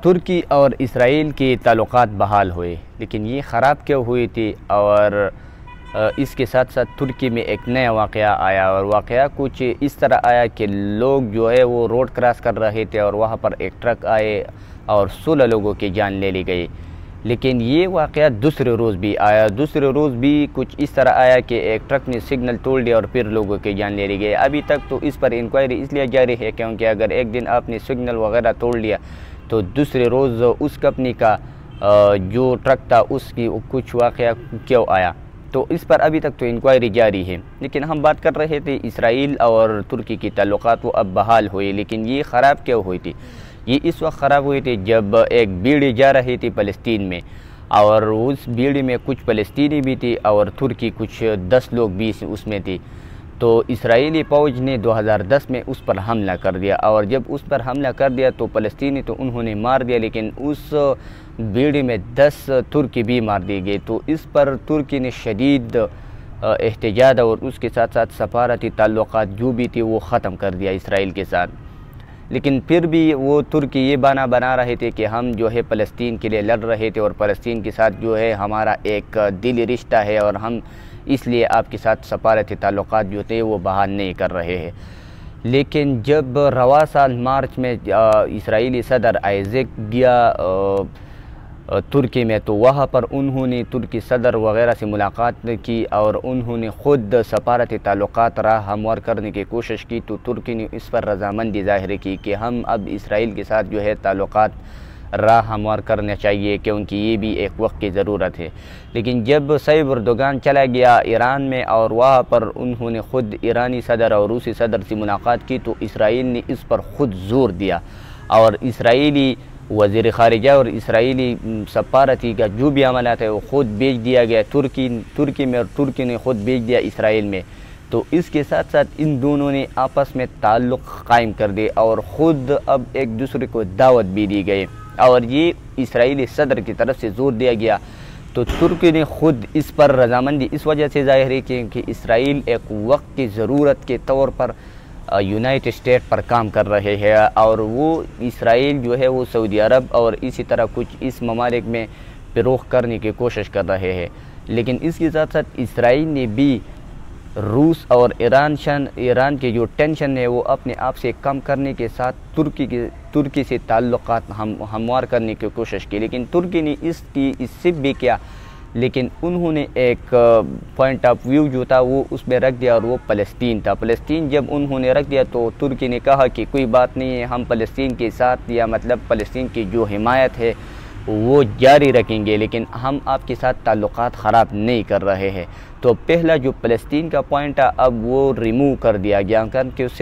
तुर्की और इसराइल के ताल्लुकात बहाल हुए, लेकिन ये ख़राब क्यों हुई थी। और इसके साथ साथ तुर्की में एक नया वाक़या आया, और वाक़या कुछ इस तरह आया कि लोग जो है वो रोड क्रॉस कर रहे थे और वहाँ पर एक ट्रक आए और 16 लोगों की जान ले ली गई। लेकिन ये वाक़या दूसरे रोज़ भी आया। दूसरे रोज़ भी कुछ इस तरह आया कि एक ट्रक ने सिग्नल तोड़ दिया और फिर लोगों की जान ले ली गई। अभी तक तो इस पर इंक्वायरी इसलिए जारी है क्योंकि अगर एक दिन आपने सिग्नल वगैरह तोड़ लिया तो दूसरे रोज़ उस कंपनी का जो ट्रक था उसकी कुछ वाक़या क्यों आया, तो इस पर अभी तक तो इंक्वायरी जारी है। लेकिन हम बात कर रहे थे इसराइल और तुर्की की ताल्लुकात, वो अब बहाल हुए। लेकिन ये ख़राब क्यों हुई थी? ये इस वक्त ख़राब हुई थी जब एक भीड़ जा रही थी फ़लस्तीन में, और उस भीड़ में कुछ फ़लस्तीनी भी थी और तुर्की कुछ 10 लोग भी उसमें थी। तो इसराइली फ़ौज ने 2010 में उस पर हमला कर दिया, और जब उस पर हमला कर दिया तो फ़लस्तीनी तो उन्होंने मार दिया, लेकिन उस भीड़ में 10 तुर्की भी मार दिए गए। तो इस पर तुर्की ने शदीद एहतजाज और उसके साथ साथ सफारती ताल्लुकात जो भी थी वो ख़त्म कर दिया इसराइल के साथ। लेकिन फिर भी वो तुर्की ये बहाना बना रहे थे कि हम जो है फ़लस्तीन के लिए लड़ रहे थे और फ़लस्तीन के साथ जो है हमारा एक दिली रिश्ता है, और हम इसलिए आपके साथ सफारती ताल्लुकात जो थे वो बहाल नहीं कर रहे हैं। लेकिन जब रवा साल मार्च में इसराइली सदर आइज़ैक गया तुर्की में, तो वहाँ पर उन्होंने तुर्की सदर वगैरह से मुलाकात की और उन्होंने ख़ुद सफारती ताल्लुकात राह हमवार करने की कोशिश की। तो तुर्की ने इस पर रजामंदी ज़ाहिर की कि हम अब इसराइल के साथ जो है ताल्लुकात राह हमवार करना चाहिए, क्योंकि ये भी एक वक्त की ज़रूरत है। लेकिन जब तय्यिब एर्दोगान चला गया ईरान में और वहाँ पर उन्होंने ख़ुद ईरानी सदर और रूसी सदर से मुलाकात की, तो इसराइल ने इस पर ख़ुद ज़ोर दिया और इसराइली वज़ीर ख़ारिजा और इसराइली सफारती का जो भी अमलात है वो ख़ुद भेज दिया गया तुर्की में, और तुर्की ने ख़ुद भेज दिया इसराइल में। तो इसके साथ साथ इन दोनों ने आपस में ताल्लुक़ कायम कर दिए और ख़ुद अब एक दूसरे को दावत भी दी गई, और ये इसराइली सदर की तरफ से ज़ोर दिया गया। तो तुर्की ने ख़ुद इस पर रजामंदी इस वजह से ज़ाहिर है कि इसराइल एक वक्त की ज़रूरत के तौर पर यूनाइटेड स्टेट पर काम कर रहे हैं, और वो इसराइल जो है वो सऊदी अरब और इसी तरह कुछ इस ममालिक में फ़रोग़ करने की कोशिश कर रहे हैं। लेकिन इसके साथ साथ इसराइल ने भी रूस और ईरान के जो टेंशन है वो अपने आप से कम करने के साथ तुर्की से ताल्लुकात हमवार करने की कोशिश की। लेकिन तुर्की ने इससे भी किया, लेकिन उन्होंने एक पॉइंट ऑफ व्यू जो था वो उसमें रख दिया, और वो फ़लस्तीन था। फ़लस्तीन जब उन्होंने रख दिया तो तुर्की ने कहा कि कोई बात नहीं है, हम फ़लस्तीन के साथ या मतलब फ़लस्तीन की जो हिमायत है वो जारी रखेंगे, लेकिन हम आपके साथ ताल्लुकात ख़राब नहीं कर रहे हैं। तो पहला जो फ़लस्तीन का पॉइंट था अब वो रिमूव कर दिया गया, क्योंकि उससे